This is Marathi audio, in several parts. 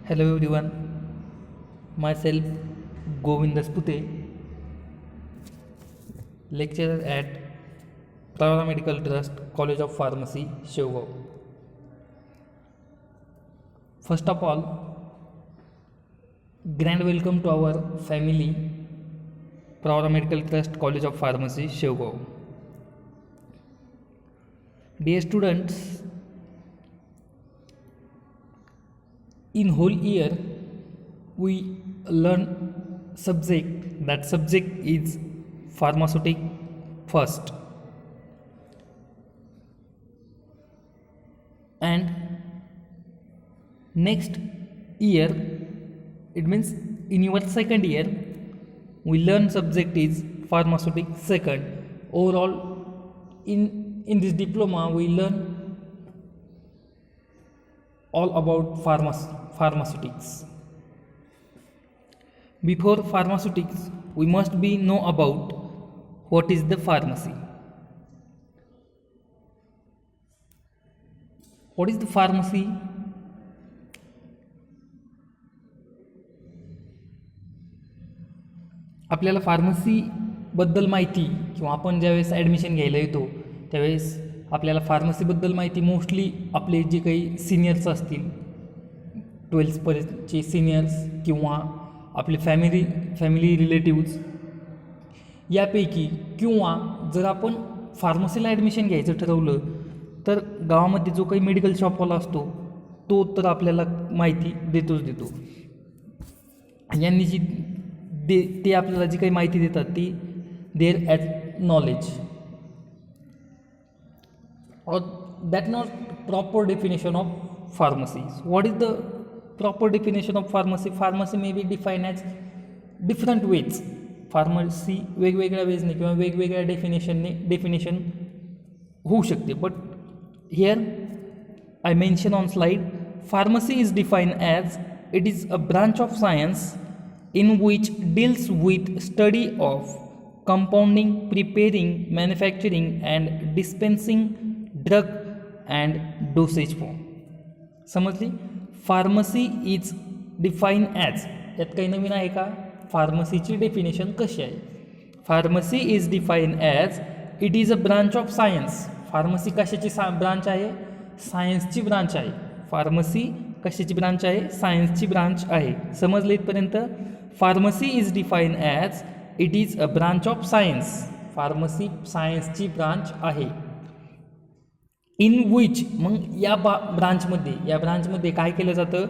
Hello everyone, myself Govind Spute, lecturer at Pravara Medical Trust, College of Pharmacy, Shevgav. First of all, grand welcome to our family, Pravara Medical Trust, College of Pharmacy, Shevgav. Dear students, in whole year we learn subject. That subject is pharmaceutics first, and next year, it means in your second year, we learn subject is pharmaceutics second. Overall, in this diploma we learn all about pharmaceutics. Before pharmaceutics, we must be know about what is the pharmacy. What is the pharmacy? आपल्याला फार्मसी बद्दल माहिती किंवा आपण ज्यावेळेस ॲडमिशन घ्यायला येतो त्यावेळेस आपल्याला फार्मसीबद्दल माहिती मोस्टली आपले जे काही सिनियर्स असतील, 12th सिनियर्स किंवा आपले फॅमिली रिलेटिव्ज यापैकी, किंवा जर आपण फार्मसीला ॲडमिशन घ्यायचं ठरवलं तर गावामध्ये जो काही मेडिकल शॉपवाला असतो तो तर आपल्याला माहिती देतो. यांनी जी ते आपल्याला जी काही माहिती देतात ती there as knowledge, or that not proper definition of pharmacy. What is the proper definition of pharmacy? Pharmacy may be defined as different ways. Pharmacy वेगवेगळ्या वेजने किंवा वेगवेगळ्या डेफिनेशन होऊ शकते. But here I mention on slide, pharmacy is defined as it is a branch of science in which deals with study of compounding, preparing, manufacturing and dispensing drug and dosage form. समजली? फार्मसी इज डिफाईन ॲज, यात काही नवीन आहे का? फार्मसीची डेफिनेशन कशी आहे? Pharmacy is define as it is a branch of science. Pharmacy कशाची ब्रांच आहे? सायन्सची ब्रांच आहे. फार्मसी कशाची ब्रांच आहे? सायन्सची ब्रांच आहे. समजले इथपर्यंत? Pharmacy is define as it is a branch of science. Pharmacy सायन्सची ब्रांच आहे. इन विच, मग या ब्रांचमध्ये काय केलं जातं?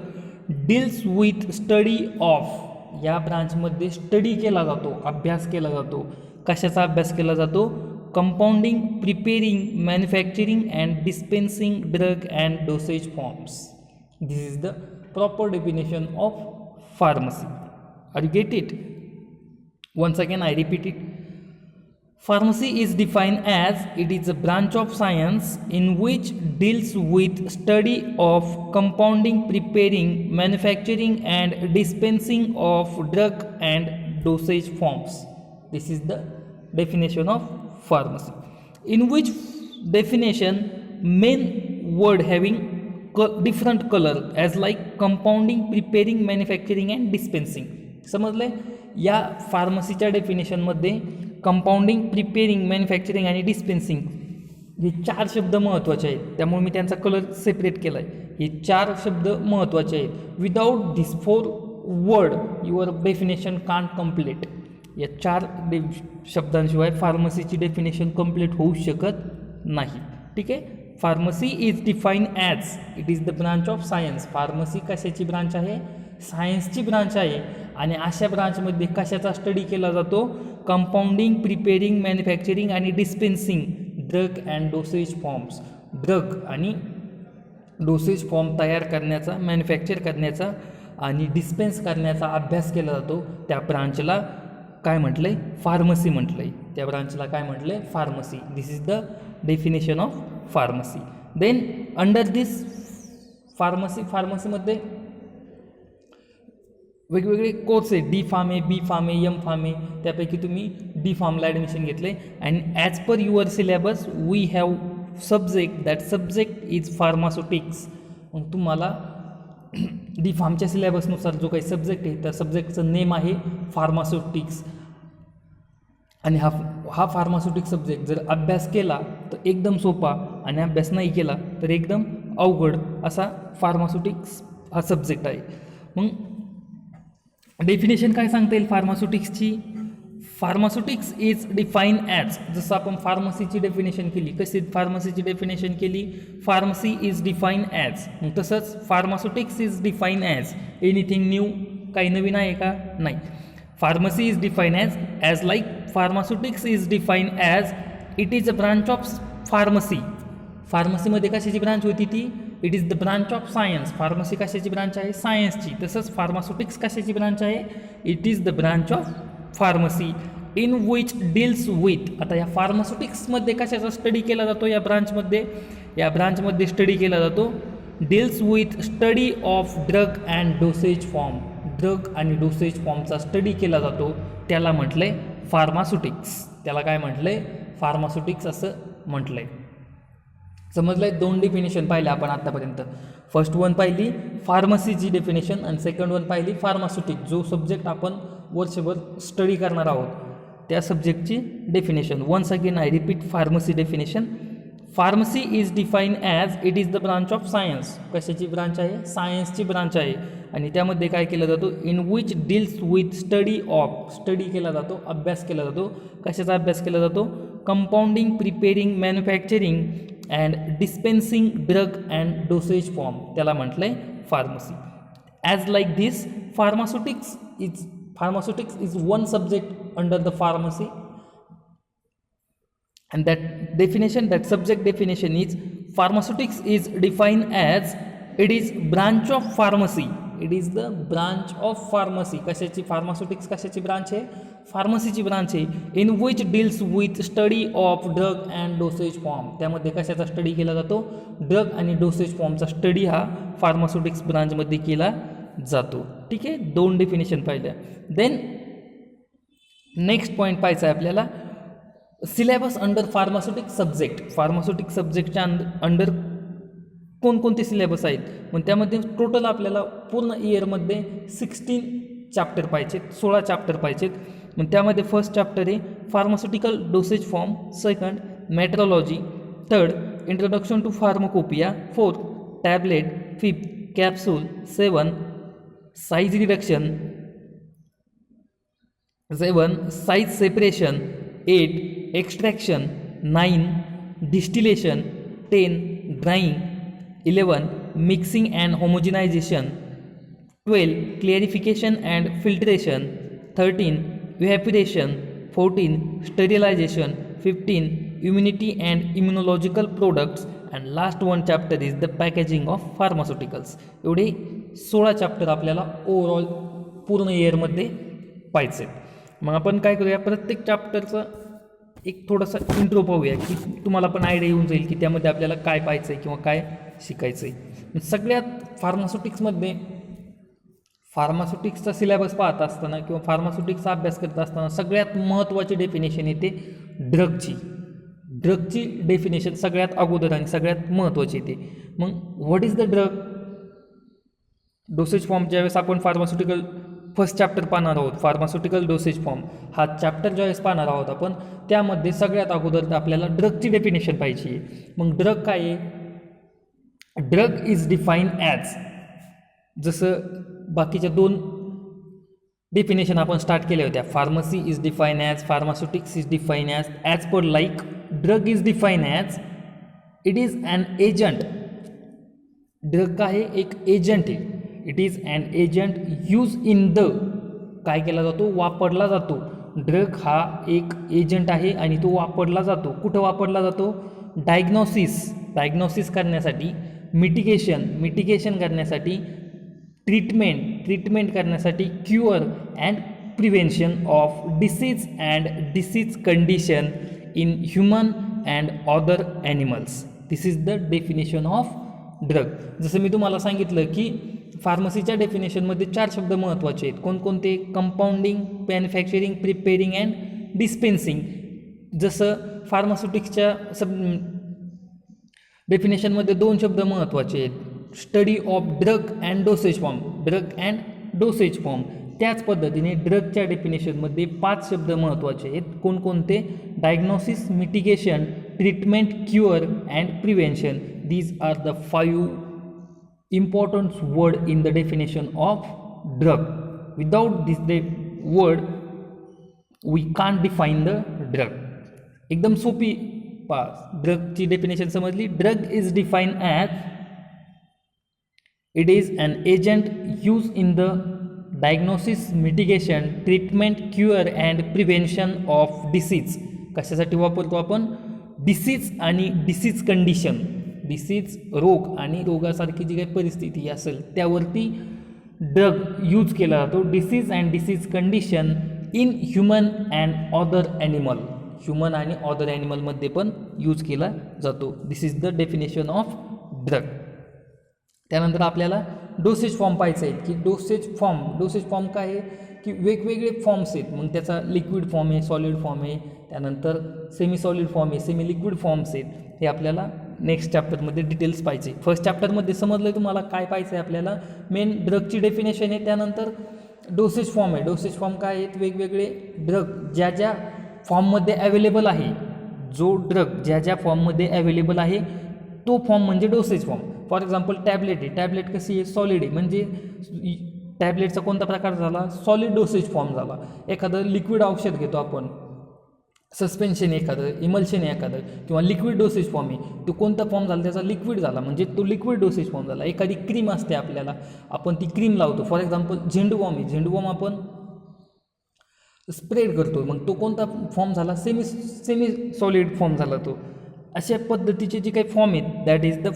Deals with study of. या ब्रांचमध्ये स्टडी केला जातो, अभ्यास केला जातो. कशाचा अभ्यास केला जातो? Compounding, preparing, manufacturing and dispensing drug and dosage forms. This is the proper definition of pharmacy. Are you get it? once again I repeat it. Pharmacy is defined as it is a branch of science in which deals with study of compounding, preparing, manufacturing and dispensing of drug and dosage forms. This is the definition of pharmacy. In which definition, main word having different color as like compounding, preparing, manufacturing and dispensing. समजले? या फार्मसीच्या डेफिनेशनमध्ये कंपाऊंडिंग, प्रिपेरिंग, मॅन्युफॅक्चरिंग आणि डिस्पेन्सिंग हे 4 शब्द महत्त्वाचे आहेत. त्यामुळे मी त्यांचा कलर सेपरेट केला आहे. हे 4 शब्द महत्त्वाचे आहेत. Without this 4 word your definition can't complete. या 4 शब्दांशिवाय फार्मसीची डेफिनेशन कम्प्लीट होऊ शकत नाही. ठीक आहे? Pharmacy is define as it is the branch of science. Pharmacy कशाची ब्रांच आहे? सायन्सची ब्रांच आहे. आणि अशा ब्रांचमध्ये कशाचा स्टडी केला जातो? कंपाऊंडिंग, प्रिपेरिंग, मॅन्युफॅक्चरिंग आणि dispensing drug and dosage forms. Drug आणि डोसेज फॉर्म तयार करण्याचा, मॅन्युफॅक्चर करण्याचा आणि डिस्पेन्स करण्याचा अभ्यास केला जातो. त्या ब्रांचला काय म्हटलं आहे? फार्मसी म्हटलं आहे. त्या ब्रांचला काय म्हटलं आहे? Pharmacy. This is the definition of pharmacy. Then under this फार्मसीमध्ये वेगवेगळे कोर्स आहेत. डी फार्म आहे, बी फार्म आहे, एम फार्म आहे. त्यापैकी तुम्ही डी फार्मला ॲडमिशन घेतले. And as per your syllabus we have subject, that subject is pharmaceutics. मग तुम्हाला डी फार्मच्या सिलेबसनुसार जो काही सब्जेक्ट आहे त्या सब्जेक्टचं नेम आहे फार्मास्युटिक्स. आणि हा फार्मास्युटिक सब्जेक्ट जर अभ्यास केला तर एकदम सोपा आणि अभ्यास नाही केला तर एकदम अवघड असा फार्मास्युटिक्स हा सब्जेक्ट आहे. मग डेफिनेशन काय सांगता येईल फार्मास्युटिक्सची? फार्मास्युटिक्स इज डिफाईन ॲज, जसं आपण फार्मसीची डेफिनेशन केली, कशी फार्मसीची डेफिनेशन केली, फार्मसी इज डिफाईन ॲज. मग तसंच pharmaceutics is define as anything new, काही नवीन आहे का? नाही. Pharmacy is define as like pharmaceutics is define as it is a branch of pharmacy. फार्मसीमध्ये कशाची ब्रांच होती ती? It is the branch of science. Pharmacy कशाची ब्रांच आहे? सायन्सची. तसंच फार्मास्युटिक्स कशाची ब्रांच आहे? It is the branch of pharmacy in which deals with. आता या फार्मास्युटिक्समध्ये कशाचा स्टडी केला जातो? या ब्रांचमध्ये स्टडी केला जातो deals with study of drug and dosage form. Drug आणि डोसेज फॉर्मचा स्टडी केला जातो, त्याला म्हटलंय फार्मास्युटिक्स. त्याला काय म्हटलंय? फार्मास्युटिक्स असं म्हटलंय. समजलंय? 2 डेफिनेशन पाहिले आपण आत्तापर्यंत. फर्स्ट वन पाहिली फार्मसीची डेफिनेशन आणि सेकंड वन पाहिली फार्मास्युटिक्स, जो सब्जेक्ट आपण वर्षभर स्टडी करणार आहोत त्या सब्जेक्टची definition. Once again I repeat pharmacy definition. Pharmacy is define as it is the branch of science. कशाची ब्रांच आहे? सायन्सची ब्रांच आहे. आणि त्यामध्ये काय केलं जातो? In which deals with study of. Study केला जातो, अभ्यास केला जातो. कशाचा अभ्यास केला जातो? Compounding, preparing, manufacturing and dispensing drug and dosage form, त्याला म्हटलंय pharmacy. As like this pharmaceutics is one subject under the pharmacy, and that subject definition is pharmaceutics is defined as it is branch of pharmacy. It is the branch of pharmacy. कशाची? फार्मास्युटिक्स कशाची ब्रांच आहे? फार्मसीची ब्रांच आहे. In which deals with study of drug and dosage form. त्यामध्ये कशाचा स्टडी केला जातो? ड्रग आणि डोसेज फॉर्मचा स्टडी हा फार्मास्युटिक्स ब्रांचमध्ये केला जातो. ठीक आहे, 2 डेफिनेशन पाहिल्या. देन नेक्स्ट पॉईंट पाहायचा आहे आपल्याला, सिलेबस अंडर फार्मास्युटिक सब्जेक्ट. फार्मास्युटिक सब्जेक्टच्या अंडर कोणकोणते सिलेबस आहेत? मग त्यामध्ये टोटल आपल्याला पूर्ण इयरमध्ये 16 चॅप्टर पाहिजेत, 16 चॅप्टर पाहिजेत. मग त्यामध्ये फर्स्ट चॅप्टर आहे pharmaceutical dosage form, second metrology, third introduction to pharmacopoeia, fourth tablet, fifth capsule, 7 size reduction, 7 size separation, 8 extraction, 9 distillation, 10 drying, 11 mixing and homogenization, 12 clarification and filtration, 13 evaporation, 14 sterilization, 15 immunity and immunological products and last one chapter is the packaging of pharmaceuticals. एवढे 16 चॅप्टर आपल्याला ओव्हरऑल पूर्ण इयरमध्ये पाहिजे. मग आपण काय करूया, प्रत्येक चॅप्टरचं एक थोडासा इंट्रो पाहूया की तुम्हाला पण आयडिया येऊन जाईल की त्यामध्ये आपल्याला काय पाहायचं आहे किंवा काय शिकायचं आहे. सगळ्यात फार्मास्युटिक्सचा सिलेबस पाहत असताना किंवा फार्मास्युटिक्सचा अभ्यास करत असताना सगळ्यात महत्त्वाची डेफिनेशन येते ड्रगची. ड्रगची डेफिनेशन सगळ्यात अगोदर आणि सगळ्यात महत्त्वाची येते. मग what is the drug? Dosage form ज्यावेळेस आपण फार्मास्युटिकल फर्स्ट चॅप्टर पाहणार आहोत, फार्मास्युटिकल डोसेज फॉर्म हा चॅप्टर ज्यावेळेस पाहणार आहोत आपण, त्यामध्ये सगळ्यात अगोदर आपल्याला ड्रगची डेफिनेशन पाहिजे आहे. मग ड्रग काय आहे? ड्रग इज डिफाईन ॲज, जसं बाकीच्या 2 डेफिनेशन आपण स्टार्ट केल्या होत्या, pharmacy is define as, pharmaceutics is define as पर like drug is define as it is an agent. Drug काय आहे? एक एजंट आहे. It is an agent use in the, काय केला जातो? वापरला जातो. ड्रग हा एक एजंट आहे आणि तो वापरला जातो. कुठं वापरला जातो? डायग्नोसिस करण्यासाठी, मिटिगेशन करण्यासाठी, ट्रीटमेंट करण्यासाठी, cure and prevention of disease condition in human and other animals. This is the definition of drug. जसं मी तुम्हाला सांगितलं की फार्मसीच्या डेफिनेशनमध्ये 4 शब्द महत्त्वाचे आहेत. कोणकोणते? Compounding, manufacturing, preparing and dispensing. जसं फार्मास्युटिक्सच्या डेफिनेशनमध्ये 2 शब्द महत्त्वाचे आहेत, study of drug and dosage form. Drug and dosage form. त्याच पद्धतीने ड्रगच्या डेफिनेशनमध्ये 5 शब्द महत्त्वाचे आहेत. कोणकोणते? Diagnosis, mitigation, treatment, cure and prevention. These are the 5 important word in the definition of drug. Without this word we can't define the drug. एकदम सोपी ड्रगची डेफिनेशन समजली. Drug is define as it is an agent use in the diagnosis, mitigation, treatment, cure and prevention of disease. कशासाठी वापरतो आपण? डिसीज आणि डिसीज कंडिशन, डिसीज रोग आणि रोगासारखी जी काही परिस्थिती असेल त्यावरती ड्रग यूज केला जातो. Disease and disease condition in human and other animal. Human आणि अदर ॲनिमलमध्ये पण यूज केला जातो. This is the definition of drug. त्यानंतर आपल्याला डोसेज फॉर्म पाहायचं आहे की डोसेज फॉर्म काय आहे की वेगवेगळे फॉर्म्स आहेत. मग त्याचा लिक्विड फॉर्म आहे, सॉलिड फॉर्म आहे, त्यानंतर सेमी सॉलिड फॉर्म आहे, सेमी लिक्विड फॉर्म्स आहेत. हे आपल्याला नेक्स्ट चॅप्टरमध्ये डिटेल्स पाहिजे. फर्स्ट चॅप्टरमध्ये समजलं तुम्हाला काय पाहिजे आहे आपल्याला. मेन ड्रगची डेफिनेशन आहे. त्यानंतर डोसेज फॉर्म आहे. डोसेज फॉर्म काय आहेत? वेगवेगळे ड्रग ज्या ज्या फॉर्ममध्ये अवेलेबल आहे, जो ड्रग ज्या ज्या फॉर्ममध्ये अवेलेबल आहे तो फॉर्म म्हणजे dosage form. For example tablet आहे. टॅबलेट कशी आहे? सॉलिड आहे. म्हणजे टॅबलेटचा कोणता प्रकार झाला? सॉलिड डोसेज फॉर्म झाला. एखादं लिक्विड औषध घेतो आपण, सस्पेन्शन एखादं, इमल्शन एखादं, किंवा लिक्विड डोसेज फॉर्म आहे, तो कोणता फॉर्म झाला? त्याचा लिक्विड झाला, म्हणजे तो लिक्विड डोसेज फॉर्म झाला. एखादी क्रीम असते आपल्याला, आपण ती क्रीम लावतो. फॉर एक्झाम्पल झेंडूबाम आहे. झेंडूबाम आपण स्प्रेड करतो, मग तो कोणता फॉर्म झाला? सेमी सॉलिड फॉर्म झाला तो. अशा पद्धतीचे जे काही फॉर्म आहेत that is the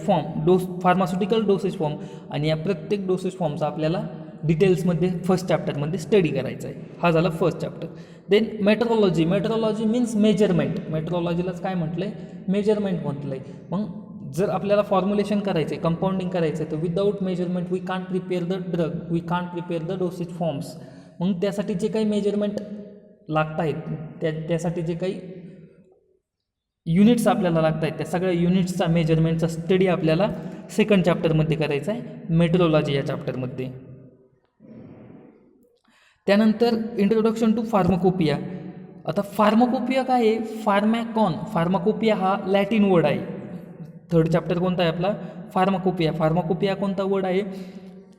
pharmaceutical dosage form. आणि या प्रत्येक डोसेज फॉर्मचा आपल्याला डिटेल्समध्ये फर्स्ट चॅप्टरमध्ये स्टडी करायचा आहे. हा झाला first chapter. Then metrology. Metrology means measurement. मेट्रोलॉजीलाच काय म्हटलं आहे? मेजरमेंट म्हटलं आहे. मग जर आपल्याला फॉर्म्युलेशन करायचं आहे, कंपाऊंडिंग करायचं आहे, तर without measurement we can't prepare the drug, we can't prepare the dosage forms. मग त्यासाठी जे काही मेजरमेंट लागत आहेत, त्यासाठी जे काही युनिट्स आपल्याला लागत आहेत, त्या सगळ्या युनिट्सचा मेजरमेंटचा स्टडी आपल्याला सेकंड चॅप्टरमध्ये करायचा आहे, मेट्रोलॉजी या चॅप्टरमध्ये. त्यानंतर इंट्रोडक्शन टू फार्माकोपिया. आता फार्माकोपिया काय आहे? फार्मॅकॉन. फार्माकोपिया हा लॅटिन वर्ड आहे. थर्ड चॅप्टर कोणता आहे आपला? फार्माकोपिया. फार्माकोपिया कोणता वर्ड आहे?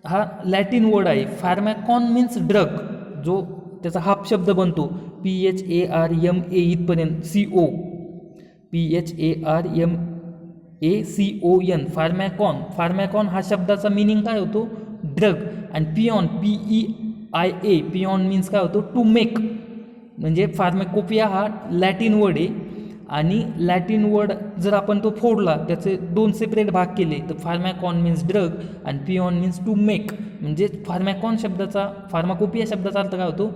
हा लॅटिन वर्ड आहे. फार्मॅकॉन मीन्स ड्रग, जो त्याचा हाफ शब्द बनतो PHARMA इथपर्यंत, CO, PHARMACON. फार्मॅकॉन. फार्मॅकॉन हा शब्दाचा मिनिंग काय होतो? ड्रग. आणि पिऑन, PEIA, पिऑन मीन्स काय होतो? To make. म्हणजे फार्मॅकोपिया हा लॅटिन वर्ड आहे. आणि लॅटिन वर्ड जर आपण तो फोडला, त्याचे 2 सेपरेट भाग केले, तर फार्मॅकॉन मीन्स ड्रग आणि पिऑन मीन्स टू मेक. म्हणजे फार्मॅकॉन शब्दाचा, फार्माकोपिया शब्दाचा अर्थ काय होतो?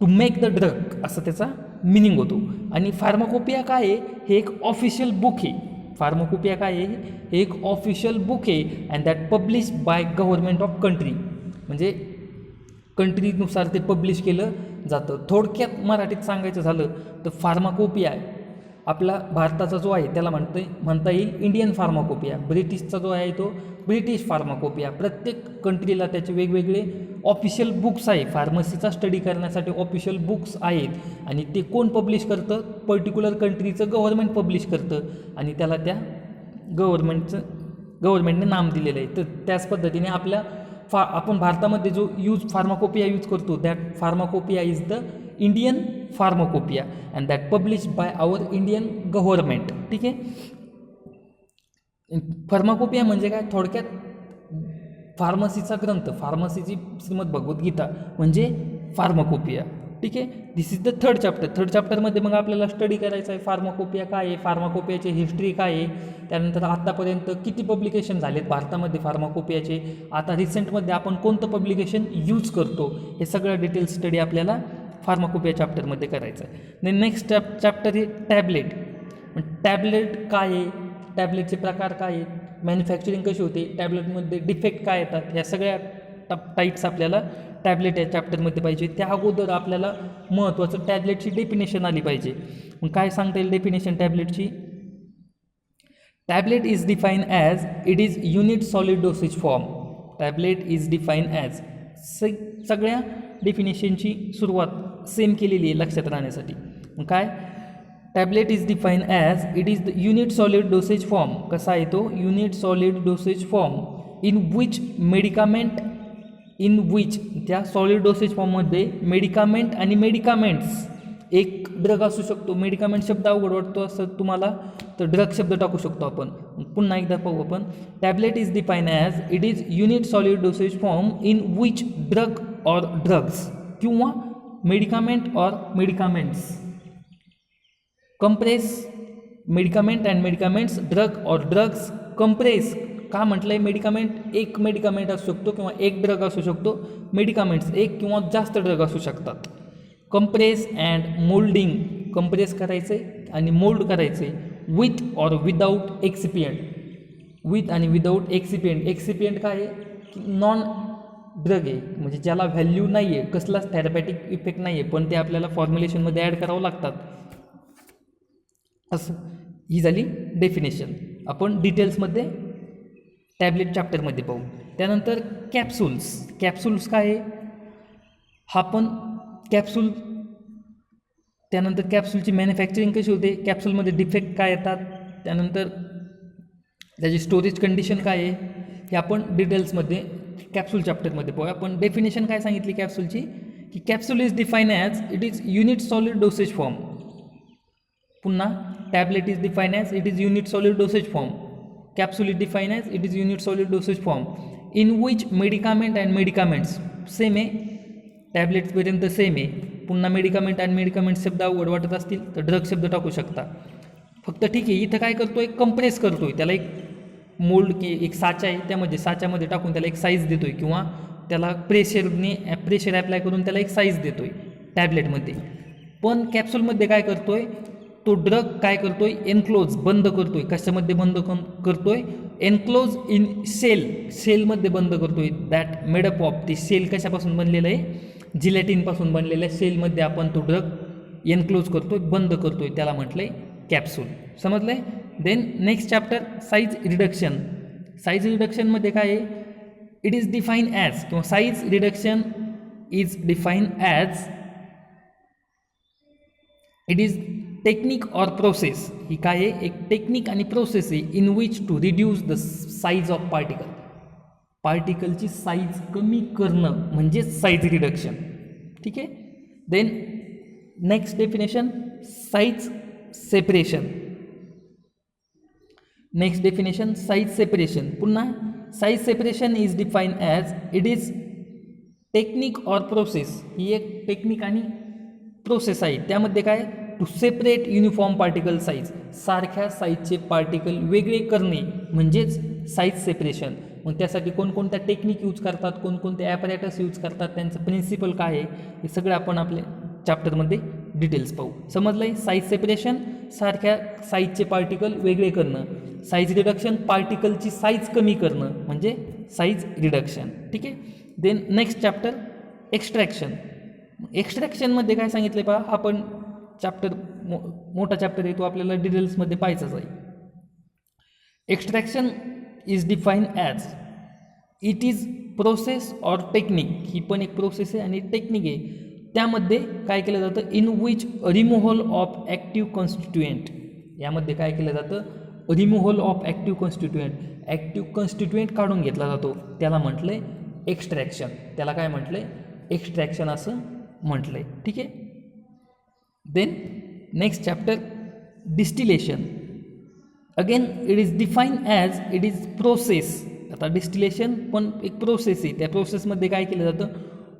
टू मेक द ड्रग, असं त्याचा मिनिंग होतो. आणि फार्माकोपिया काय आहे? हे एक ऑफिशियल बुक आहे. फार्माकोपिया काय आहे? हे एक ऑफिशियल बुक आहे and that publish by government of country. म्हणजे कंट्रीनुसार ते पब्लिश केलं जातं. थोडक्यात मराठीत सांगायचं झालं तर फार्माकोपिया आपला भारताचा जो आहे त्याला म्हणता येईल इंडियन फार्माकोपिया. ब्रिटिशचा जो आहे तो ब्रिटिश फार्माकोपिया. प्रत्येक कंट्रीला त्याचे वेगवेगळे ऑफिशियल बुक्स आहे. फार्मसीचा स्टडी करण्यासाठी ऑफिशियल बुक्स आहेत. आणि ते कोण पब्लिश करतं? पर्टिक्युलर कंट्रीचं गव्हर्नमेंट पब्लिश करतं आणि त्याला त्या गव्हर्नमेंटने नाम दिलेलं आहे. तर त्याच पद्धतीने आपण भारतामध्ये जो फार्माकोपिया यूज करतो, that pharmacopoeia is the Indian pharmacopoeia and that publish by our Indian government. ठीक आहे. फार्माकोपिया म्हणजे काय? थोडक्यात फार्मसीचा ग्रंथ, फार्मसीची श्रीमद भगवद्गीता म्हणजे फार्माकोपिया. ठीक आहे. This is the third chapter. Third चॅप्टरमध्ये मग आपल्याला स्टडी करायचं आहे फार्माकोपिया काय आहे, फार्माकोपियाची हिस्ट्री काय आहे, त्यानंतर आत्तापर्यंत किती पब्लिकेशन झालेत भारतामध्ये फार्माकोपियाचे, आता रिसेंटमध्ये आपण कोणतं पब्लिकेशन यूज करतो, हे सगळं डिटेल स्टडी आपल्याला फार्माकोपिया चॅप्टरमध्ये करायचं आहे. नेक्स्ट चॅप्टर आहे टॅबलेट. टॅबलेट काय आहे, टॅबलेटचे प्रकार काय आहेत, मॅन्युफॅक्चरिंग कशी होते, टॅबलेटमध्ये डिफेक्ट काय येतात, या सगळ्या टाईप्स आपल्याला टॅबलेट या चॅप्टरमध्ये पाहिजे. त्या अगोदर आपल्याला महत्त्वाचं टॅबलेटची डेफिनेशन आली पाहिजे. मग काय सांगता येईल डेफिनेशन टॅबलेटची? Tablet is define as it is unit solid dosage form. Tablet is define as. सगळ्या डेफिनेशनची सुरुवात सेम केलेली आहे लक्षात राहण्यासाठी. काय tablet is define as it is the unit solid dosage form. कसा आहे तो unit solid dosage form in which medicament in which त्या सॉलिड डोसेज फॉर्ममध्ये मेडिकामेंट आणि मेडिकामेंट्स एक ड्रग असू शकतो. मेडिकामेंट शब्द अवघड वाटतो असं तुम्हाला तर ड्रग शब्द टाकू शकतो आपण. पुन्हा एकदा पाहू आपण. Tablet is define as it is unit solid dosage form in which drug or drugs किंवा medicament or medicaments compress medicament and medicaments drug or drugs compress. का म्हटलं आहे मेडिकामेंट एक मेडिकामेंट असू शकतो किंवा एक ड्रग असू शकतो. मेडिकामेंट्स एक किंवा जास्त ड्रग असू शकतात. कंप्रेस अँड मोल्डिंग कंप्रेस करायचे आणि मोल्ड करायचे विथ ऑर विदाऊट एक्सिपियंट. विथ आणि विदाऊट एक्सिपियंट. एक्सिपियंट काय आहे की नॉन ड्रग आहे म्हणजे ज्याला व्हॅल्यू नाही आहे कसलाच थेरपॅटिक इफेक्ट नाही आहे पण ते आपल्याला फॉर्म्युलेशनमध्ये ॲड करावं लागतात. असं ही झाली डेफिनेशन. आपण डिटेल्समध्ये टॅबलेट चॅप्टरमध्ये पाहू. त्यानंतर कॅप्सूल्स. कॅप्सूल्स काय आहे हा पण कॅप्सूल. त्यानंतर कॅप्सूलची मॅन्युफॅक्चरिंग कशी होते कॅप्सूलमध्ये डिफेक्ट काय येतात त्यानंतर त्याची स्टोरेज कंडिशन काय आहे हे आपण डिटेल्समध्ये कॅप्सूल चॅप्टरमध्ये पाहूया. आपण डेफिनेशन काय सांगितली कॅप्सूलची की capsule is define as it is unit solid dosage form. पुन्हा tablet is define as it is unit solid dosage form. Capsule is define as it is unit solid dosage form in which medicament and medicaments same आहे. टॅबलेट्सपर्यंत सेम आहे. पुन्हा मेडिकामेंट आणि मेडिकामेंट शब्द अवघड वाटत असतील तर ड्रग शब्द टाकू शकता. फक्त ठीक आहे इथं काय करतोय कंप्रेस करतोय त्याला एक मोल्ड की एक साचा आहे त्यामध्ये साच्यामध्ये टाकून त्याला एक साईज देतोय किंवा त्याला प्रेशर ॲप्लाय करून त्याला एक साईज देतोय टॅबलेटमध्ये. पण कॅप्सूलमध्ये काय करतोय तो ड्रग काय करतोय एनक्लोज बंद करतोय. कशामध्ये बंद करतोय एनक्लोज इन सेलमध्ये बंद करतोय. दॅट मेडअप ऑफ ती सेल कशापासून बनलेलं आहे जिलॅटिनपासून बनलेल्या सेलमध्ये आपण तो ड्रग एनक्लोज करतोय बंद करतोय त्याला म्हटलं आहे कॅप्सूल. समजलं आहे. Then next chapter size reduction. Size रिडक्शनमध्ये काय आहे इट इज डिफाईन ॲज किंवा size reduction is define as it is technique or process. ही काय आहे एक टेक्निक आणि प्रोसेस आहे in which to reduce the size of particle. पार्टिकलची साईज कमी करणं म्हणजे साईज रिडक्शन. ठीक आहे. Then next definition size separation. Next definition size separation. पुन्हा size separation is define as it is technique or process. ही एक टेक्निक आणि प्रोसेस आहे. त्यामध्ये काय to separate uniform particle size. सारख्या साईजचे पार्टिकल वेगळे करणे म्हणजेच साईज सेपरेशन. मग त्यासाठी कोणकोणत्या टेक्निक यूज करतात कोणकोणते ॲपरेटस यूज करतात त्यांचं प्रिन्सिपल काय आहे हे सगळं आपण आपल्या चॅप्टरमध्ये डिटेल्स पाहू. समजलं आहे. साईज सेपरेशन सारख्या साईजचे पार्टिकल वेगळे करणं. साईज रिडक्शन पार्टिकलची साईज कमी करणं म्हणजे साईज रिडक्शन. ठीक आहे. Then next chapter extraction. एक्स्ट्रॅक्शनमध्ये काय सांगितलं आहे पहा आपण चॅप्टर मोठा चॅप्टर आहे तो आपल्याला डिटेल्समध्ये पाहायचाच आहे. Extraction is define as it is process or technique. ही पण एक प्रोसेस आहे आणि टेक्निक आहे. त्यामध्ये काय केलं जातं in which removal of active constituent. यामध्ये काय केलं जातं removal of active constituent. Active constituent काढून घेतला जातो त्याला म्हटलं आहे एक्स्ट्रॅक्शन. त्याला काय म्हटलं आहे एक्स्ट्रॅक्शन असं म्हटलं आहे. ठीक आहे. Then next chapter distillation. Again it is define as it is process. आता डिस्टिलेशन पण एक प्रोसेस आहे. त्या प्रोसेसमध्ये काय केलं जातं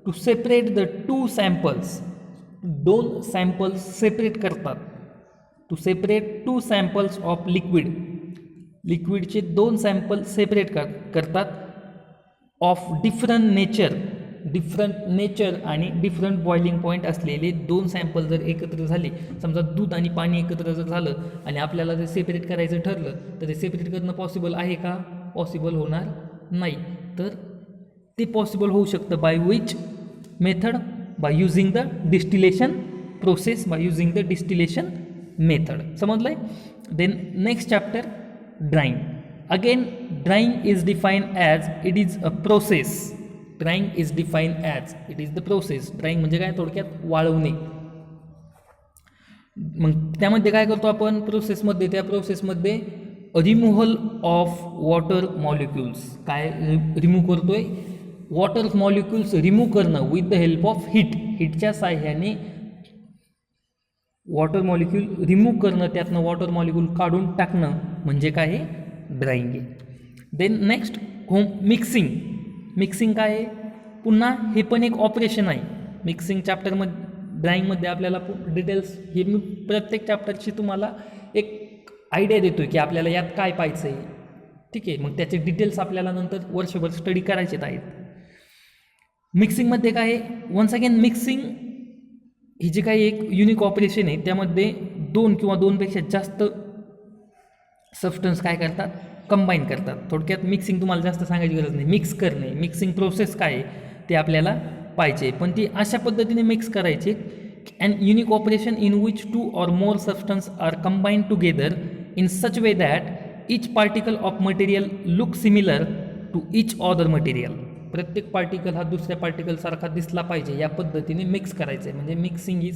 to separate the two samples. दोन सॅम्पल्स सेपरेट करतात. To separate two samples of liquid. लिक्विडचे दोन सॅम्पल सेपरेट करतात ऑफ डिफरंट नेचर आणि डिफरंट बॉइलिंग पॉईंट असलेले दोन सॅम्पल जर एकत्र झाले समजा दूध आणि पाणी एकत्र जर झालं आणि आपल्याला जर सेपरेट करायचं ठरलं तर ते सेपरेट करणं पॉसिबल आहे का पॉसिबल होणार नाही. तर ते पॉसिबल होऊ शकतं by which method by using the distillation process by using the distillation method. समजलं आहे. Then next chapter drying. Again drying is define as it is a process. Drying is define as it is the process. Drying म्हणजे काय, थोडक्यात वाळवणे. मग त्यामध्ये काय करतो आपण प्रोसेसमध्ये, त्या प्रोसेसमध्ये रिमूव्हल ऑफ वॉटर मॉलिक्युल्स. काय रिमूव्ह करतोय, वॉटर मॉलिक्युल्स रिमूव्ह करणं with the help of heat. हीटच्या साह्याने वॉटर मॉलिक्यूल रिमूव्ह करणं, त्यातनं वॉटर मॉलिक्यूल काढून टाकणं म्हणजे काय आहे, ड्राइंग आहे. Then next mixing. मिक्सिंग काय आहे, पुन्हा हे पण एक ऑपरेशन आहे. मिक्सिंग चॅप्टरमध्ये ड्राइंगमध्ये आपल्याला डिटेल्स, हे मी प्रत्येक चॅप्टरची तुम्हाला एक आयडिया देतो आहे की आपल्याला यात काय पाहायचं आहे. ठीक आहे, मग त्याचे डिटेल्स आपल्याला नंतर वर्षभर स्टडी करायचेच आहेत. मिक्सिंगमध्ये काय आहे, वन्स अगेन मिक्सिंग ही जी काही एक युनिक ऑपरेशन आहे, त्यामध्ये 2 किंवा 2पेक्षा जास्त सबस्टन्स काय करतात, कंबाईन करतात. थोडक्यात मिक्सिंग तुम्हाला जास्त सांगायची गरज नाही. मिक्स करणे, मिक्सिंग प्रोसेस काय आहे ते आपल्याला पाहिजे, पण ती अशा पद्धतीने मिक्स करायची. And unique operation in which 2 or more substance are combine together in such way that each particle of material look similar to each other material. प्रत्येक पार्टिकल हा दुसऱ्या पार्टिकलसारखा दिसला पाहिजे, या पद्धतीने मिक्स करायचं आहे. म्हणजे मिक्सिंग ही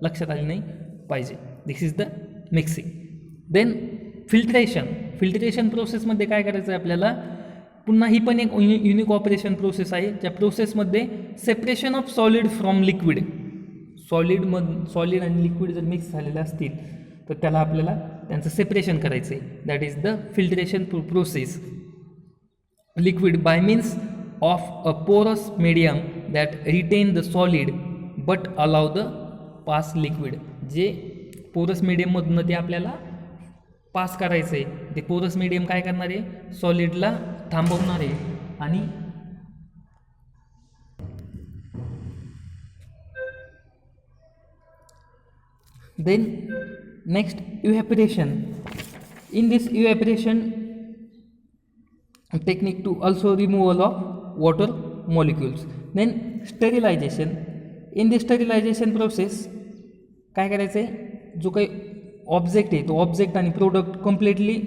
लक्षात आली नाही पाहिजे. This is the mixing. Then filtration. Filtration प्रोसेसमध्ये काय करायचं आहे आपल्याला, पुन्हा ही पण एक युनिक ऑपरेशन प्रोसेस आहे. ज्या प्रोसेसमध्ये separation of solid from liquid. Solid आणि लिक्विड जर मिक्स झालेले असतील तर त्याला आपल्याला त्यांचं सेपरेशन करायचं आहे. That is the filtration process. Liquid bye means of a porous medium that retain the solid but allow the pass liquid. जे पोरस मीडियममधून ते आपल्याला पास करायचं आहे, ते पोरस मीडियम काय करणार आहे, सॉलिडला थांबवणार आहे. आणि then next evaporation. In this evaporation technique to also removal of water molecules. Then sterilization. In the sterilization process काय करायचं आहे, जो काही ऑब्जेक्ट आहे तो ऑब्जेक्ट आणि प्रोडक्ट कम्प्लिटली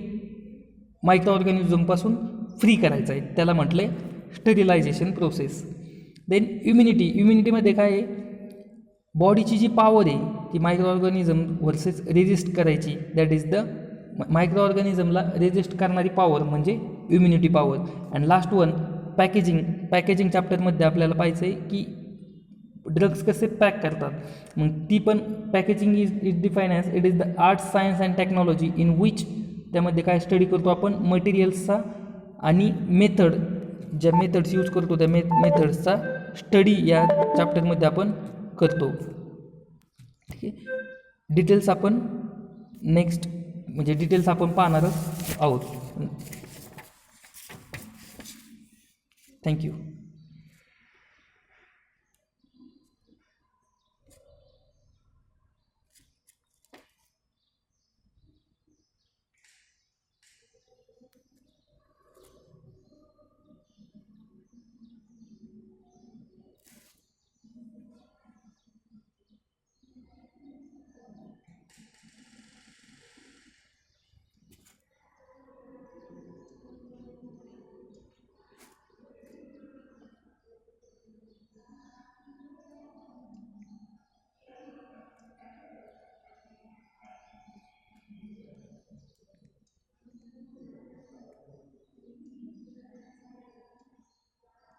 मायक्रो ऑर्गॅनिझमपासून फ्री करायचं आहे, त्याला म्हटलं आहे स्टेरिलायझेशन प्रोसेस. Then immunity. इम्युनिटीमध्ये काय आहे, बॉडीची जी पॉवर आहे ती मायक्रो ऑर्गॅनिझम वर्सेस रेजिस्ट करायची. दॅट इज द मायक्रो ऑर्गॅनिझमला रेजिस्ट करणारी पॉवर म्हणजे immunity power. And last one packaging. Packaging चॅप्टरमध्ये आपल्याला पाहायचं आहे की ड्रग्स कसे पॅक करतात. मग ती पण packaging is define as it is the art, science and technology in which, त्यामध्ये काय स्टडी करतो आपण, मटेरियल्सचा आणि मेथड, ज्या मेथड्स यूज करतो त्या मेथड्सचा स्टडी या चॅप्टरमध्ये आपण करतो. ठीक आहे, डिटेल्स आपण नेक्स्ट म्हणजे डिटेल्स आपण पाहणारच आहोत. थँक्यू.